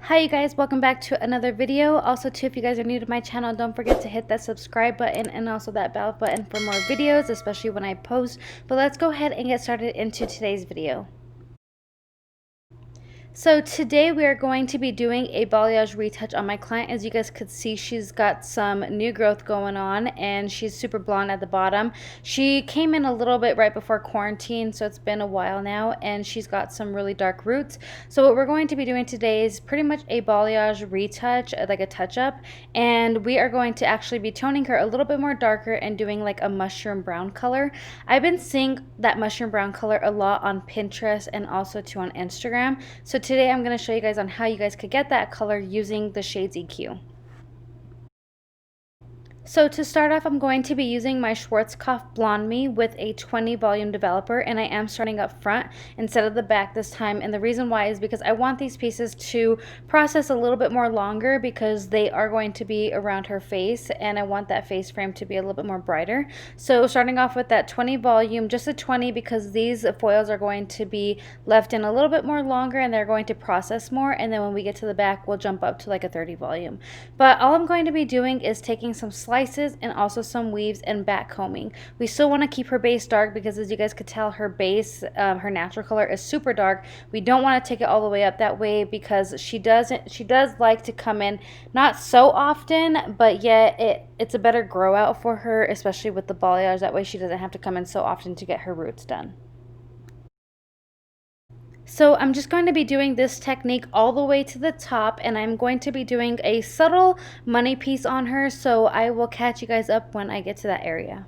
Hi you guys, welcome back to another video. Also too, if you guys are new to my channel, don't forget to hit that subscribe button and also that bell button for more videos, especially when I post. But let's go ahead and get started into today's video. So today we are going to be doing a balayage retouch on my client. As you guys could see, she's got some new growth going on and she's super blonde at the bottom. She came in a little bit right before quarantine, so it's been a while now, and she's got some really dark roots. So what we're going to be doing today is pretty much a balayage retouch, like a touch up, and we are going to actually be toning her a little bit more darker and doing like a mushroom brown color. I've been seeing that mushroom brown color a lot on Pinterest and also too on Instagram. So today I'm going to show you guys on how you guys could get that color using the Shades EQ. So to start off, I'm going to be using my Schwartzkopf Blonde Me with a 20 volume developer, and I am starting up front instead of the back this time. And the reason why is because I want these pieces to process a little bit more longer because they are going to be around her face, and I want that face frame to be a little bit more brighter. So starting off with that 20 volume, just a 20, because these foils are going to be left in a little bit more longer and they're going to process more. And then when we get to the back, we'll jump up to like a 30 volume. But all I'm going to be doing is taking some slices and also some weaves and back combing. We still want to keep her base dark because, as you guys could tell, her base, her natural color is super dark. We don't want to take it all the way up that way because she does like to come in not so often, but yet it's a better grow out for her, especially with the balayage. That way she doesn't have to come in so often to get her roots done. So I'm just going to be doing this technique all the way to the top, and I'm going to be doing a subtle money piece on her, so I will catch you guys up when I get to that area.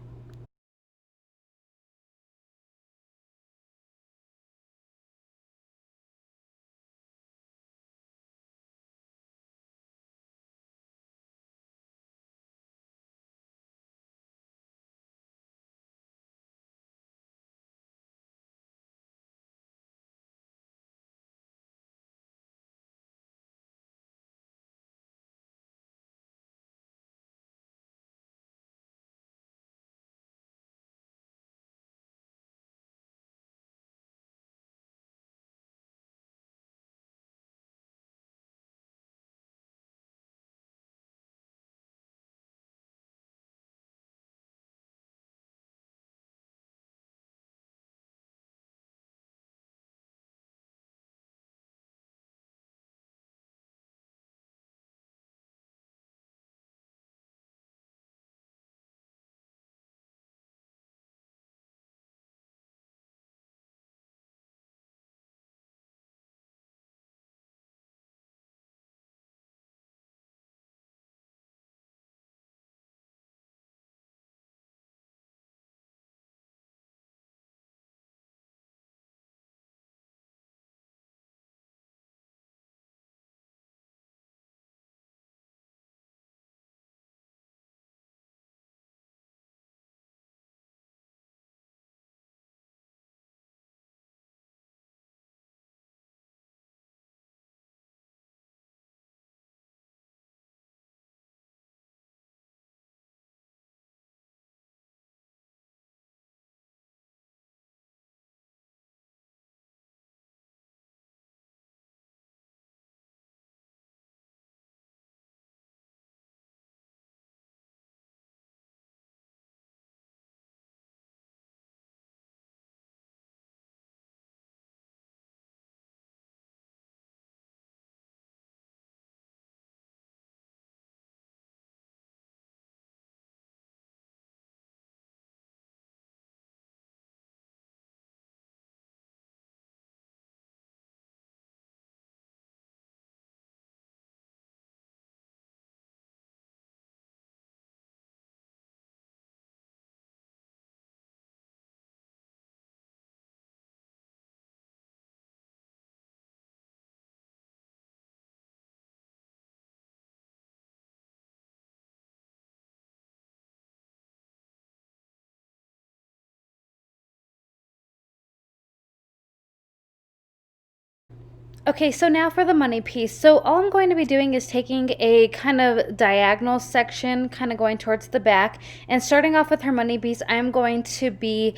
Okay, so now for the money piece. So all I'm going to be doing is taking a kind of diagonal section, kind of going towards the back, and starting off with her money piece, I'm going to be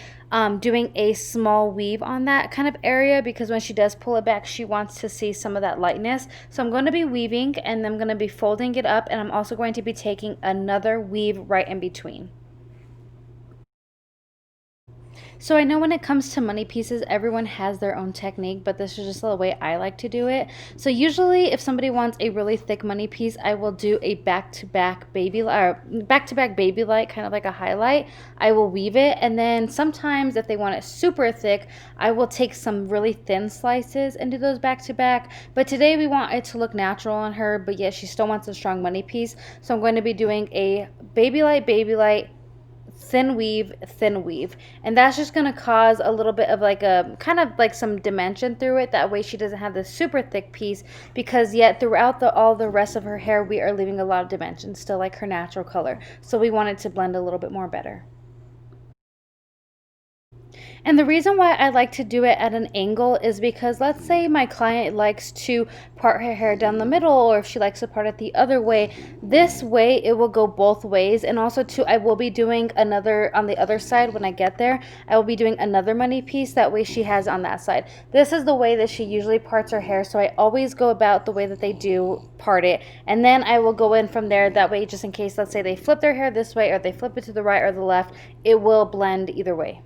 doing a small weave on that kind of area because when she does pull it back, she wants to see some of that lightness. So I'm going to be weaving and I'm going to be folding it up, and I'm also going to be taking another weave right in between. So I know when it comes to money pieces, everyone has their own technique, but this is just the way I like to do it. So usually if somebody wants a really thick money piece, I will do a back-to-back baby light, kind of like a highlight. I will weave it, and then sometimes if they want it super thick, I will take some really thin slices and do those back-to-back. But today we want it to look natural on her, but yet she still wants a strong money piece. So I'm going to be doing a baby light, thin weave, and that's just going to cause a little bit of like a kind of like some dimension through it. That way she doesn't have this super thick piece, because yet throughout all the rest of her hair we are leaving a lot of dimension still, like her natural color, so we want it to blend a little bit more better. And the reason why I like to do it at an angle is because let's say my client likes to part her hair down the middle, or if she likes to part it the other way, this way it will go both ways. And also too, I will be doing another on the other side. When I get there, I will be doing another money piece, that way she has on that side. This is the way that she usually parts her hair, so I always go about the way that they do part it, and then I will go in from there. That way, just in case, let's say they flip their hair this way or they flip it to the right or the left, it will blend either way.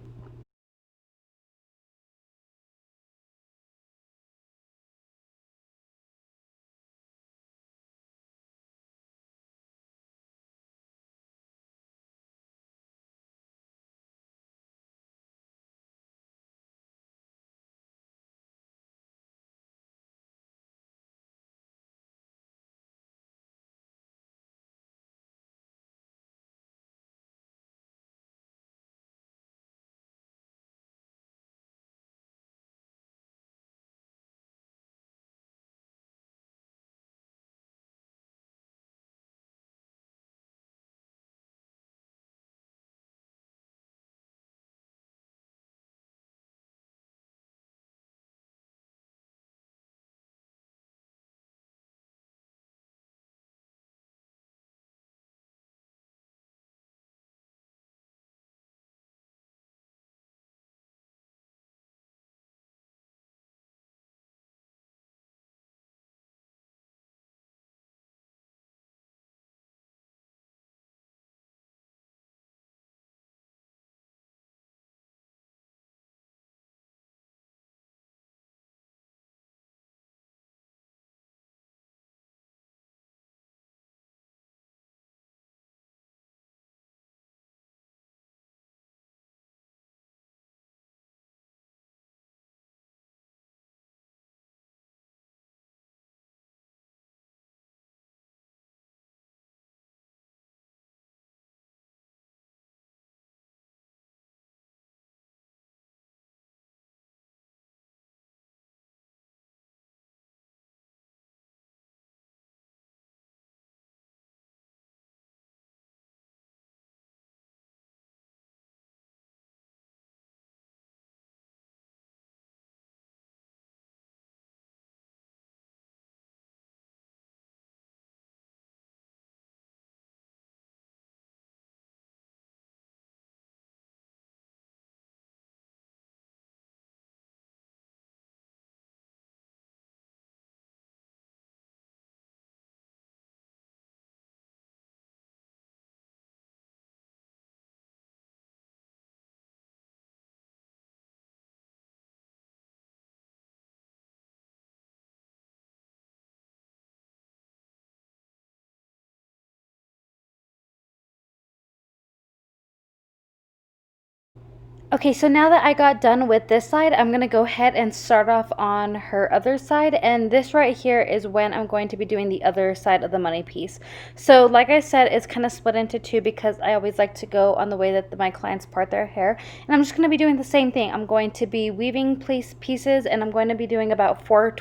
Okay, so now that I got done with this side, I'm going to go ahead and start off on her other side. And this right here is when I'm going to be doing the other side of the money piece. So like I said, it's kind of split into two because I always like to go on the way that my clients part their hair. And I'm just going to be doing the same thing. I'm going to be weaving pieces, and I'm going to be doing about four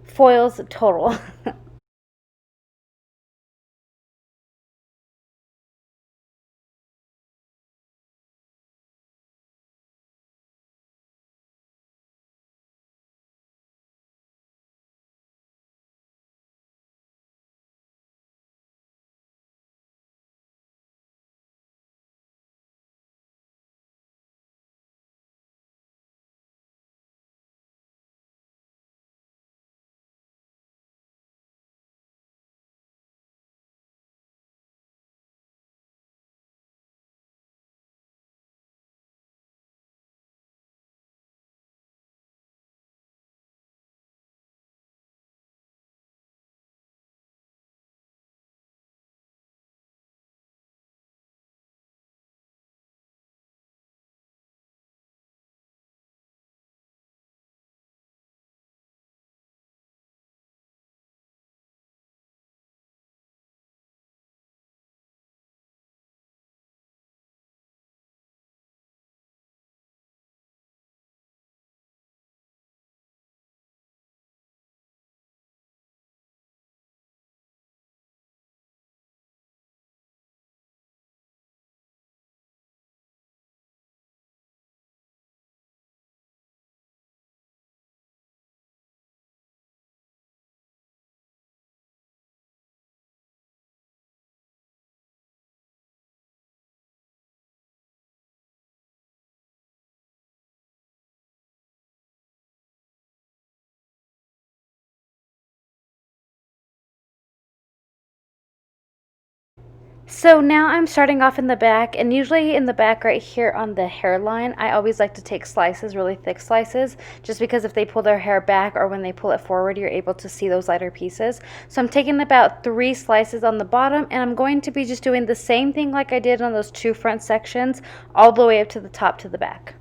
foils total. So now I'm starting off in the back, and usually in the back right here on the hairline, I always like to take slices, really thick slices, just because if they pull their hair back or when they pull it forward, you're able to see those lighter pieces. So I'm taking about 3 slices on the bottom, and I'm going to be just doing the same thing like I did on those 2 front sections, all the way up to the top to the back.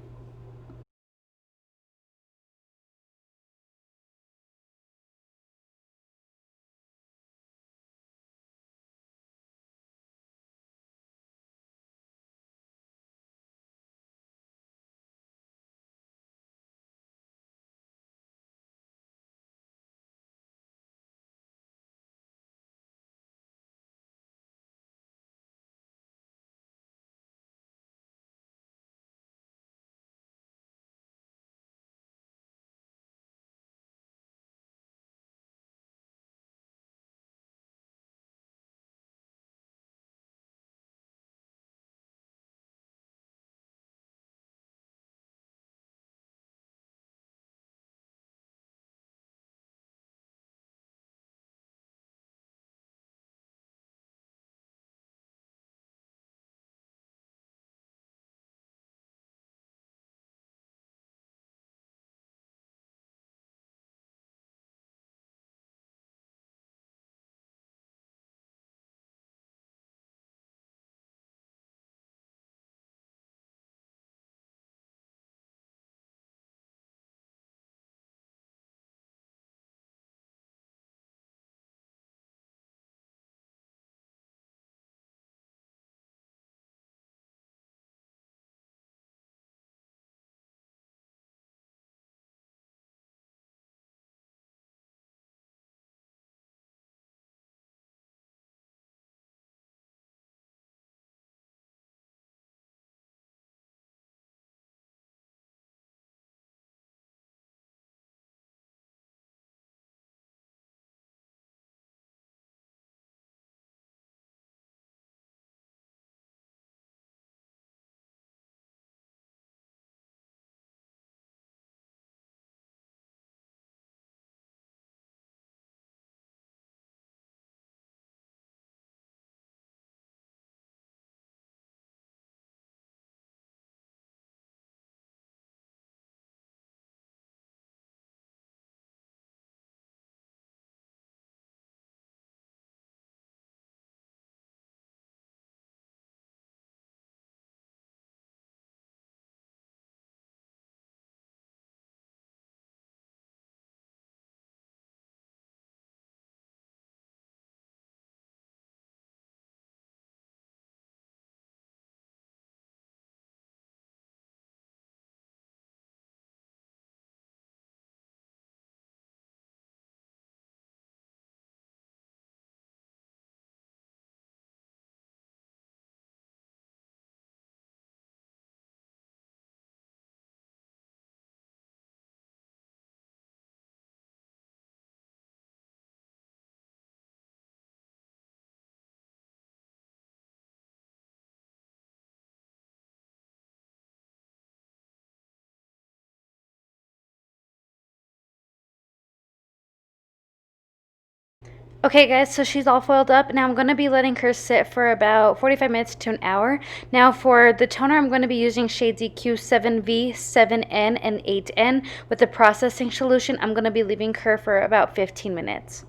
Okay guys, so she's all foiled up. Now I'm going to be letting her sit for about 45 minutes to an hour. Now for the toner, I'm going to be using shades EQ 7V, 7N, and 8N. With the processing solution, I'm going to be leaving her for about 15 minutes.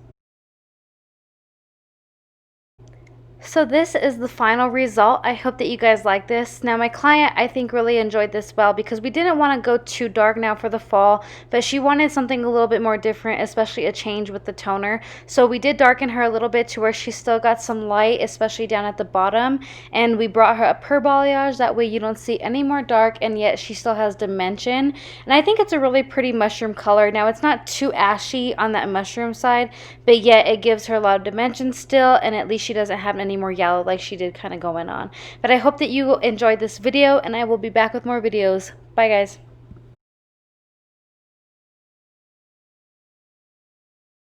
So this is the final result. I hope that you guys like this. Now my client, I think, really enjoyed this well because we didn't want to go too dark now for the fall, but she wanted something a little bit more different, especially a change with the toner. So we did darken her a little bit to where she still got some light, especially down at the bottom, and we brought her a per balayage. That way you don't see any more dark, and yet she still has dimension. And I think it's a really pretty mushroom color. Now it's not too ashy on that mushroom side, but yet it gives her a lot of dimension still, and at least she doesn't have any more yellow like she did kind of going on. But I hope that you enjoyed this video, and I will be back with more videos. Bye guys.